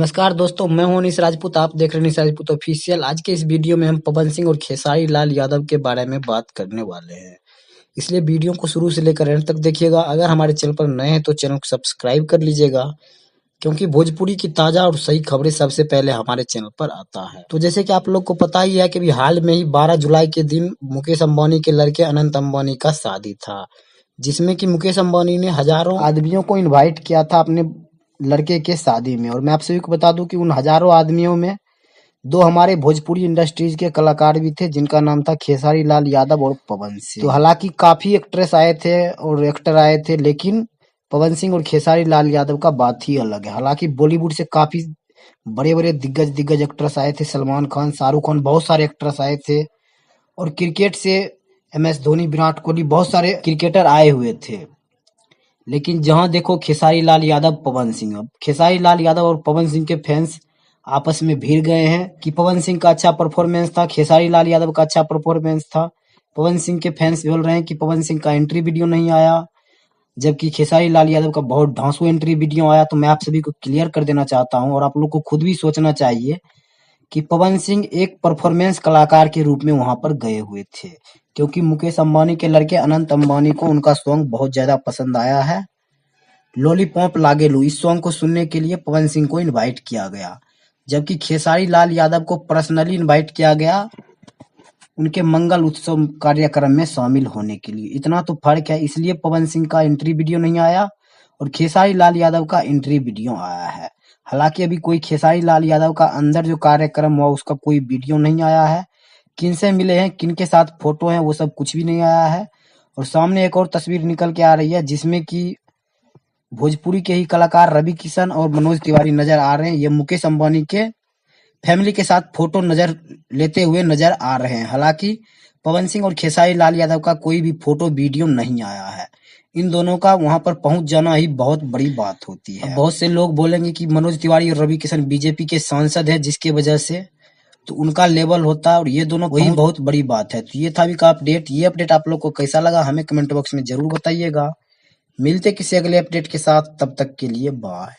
नमस्कार दोस्तों, मैं हूं अनीस राजपूत। आप देख रहे हैं अनीस राजपूत ऑफिशियल। आज के इस वीडियो में हम पवन सिंह और खेसारी लाल यादव के बारे में बात करने वाले हैं, इसलिए वीडियो को शुरू से लेकर एंड तक देखिएगा। अगर हमारे चैनल पर नए हैं तो चैनल को सब्सक्राइब कर लीजिएगा, क्योंकि भोजपुरी की ताजा और सही खबरें सबसे पहले हमारे चैनल पर आता है। तो जैसे कि आप लोग को पता ही है कि अभी हाल में ही 12 जुलाई के दिन मुकेश अंबानी के लड़के अनंत अंबानी का शादी था, जिसमें कि मुकेश अंबानी ने हजारों आदमियों को इनवाइट किया था अपने लड़के के शादी में। और मैं आप सभी को बता दूं कि उन हजारों आदमियों में दो हमारे भोजपुरी इंडस्ट्रीज के कलाकार भी थे, जिनका नाम था खेसारी लाल यादव और पवन सिंह। तो हालांकि काफी एक्ट्रेस आए थे और एक्टर आए थे, लेकिन पवन सिंह और खेसारी लाल यादव का बात ही अलग है। हालांकि बॉलीवुड से काफी बड़े बड़े दिग्गज एक्ट्रेस आए थे, सलमान खान, शाहरुख खान, बहुत सारे एक्ट्रेस आए थे। और क्रिकेट से MS धोनी, विराट कोहली, बहुत सारे क्रिकेटर आए हुए थे। लेकिन जहां देखो खेसारी लाल यादव, पवन सिंह। अब खेसारी लाल यादव और पवन सिंह के फैंस आपस में भिड़ गए हैं कि पवन सिंह का अच्छा परफॉर्मेंस था, खेसारी लाल यादव का अच्छा परफॉर्मेंस था। पवन सिंह के फैंस बोल रहे हैं कि पवन सिंह का एंट्री वीडियो नहीं आया, जबकि खेसारी लाल यादव का बहुत ढांसू एंट्री वीडियो आया। तो मैं आप सभी को क्लियर कर देना चाहता हूं, और आप लोग को खुद भी सोचना चाहिए कि पवन सिंह एक परफॉर्मेंस कलाकार के रूप में वहां पर गए हुए थे, क्योंकि मुकेश अंबानी के लड़के अनंत अंबानी को उनका सॉन्ग बहुत ज्यादा पसंद आया है। लॉलीपॉप लागेलू, इस सॉन्ग को सुनने के लिए पवन सिंह को इनवाइट किया गया, जबकि खेसारी लाल यादव को पर्सनली इनवाइट किया गया उनके मंगल उत्सव कार्यक्रम में शामिल होने के लिए। इतना तो फर्क है, इसलिए पवन सिंह का एंट्री वीडियो नहीं आया और खेसारी लाल यादव का एंट्री वीडियो आया है। हालांकि अभी कोई खेसारी लाल यादव का अंदर जो कार्यक्रम हुआ उसका कोई वीडियो नहीं आया है। किन से मिले हैं, किन के साथ फोटो है, वो सब कुछ भी नहीं आया है। और सामने एक और तस्वीर निकल के आ रही है, जिसमें कि भोजपुरी के ही कलाकार रवि किशन और मनोज तिवारी नजर आ रहे हैं। ये मुकेश अंबानी के फैमिली के साथ फोटो नजर लेते हुए नजर आ रहे हैं। हालांकि पवन सिंह और खेसारी लाल यादव का कोई भी फोटो वीडियो नहीं आया है। इन दोनों का वहां पर पहुंच जाना ही बहुत बड़ी बात होती है। बहुत से लोग बोलेंगे कि मनोज तिवारी और रवि किशन बीजेपी के सांसद है, जिसके वजह से तो उनका लेवल होता है, और ये दोनों वही बहुत बड़ी बात है। तो ये था अभी का अपडेट। ये अपडेट आप लोग को कैसा लगा हमें कमेंट बॉक्स में जरूर बताइएगा। मिलते किसी अगले अपडेट के साथ, तब तक के लिए बाय।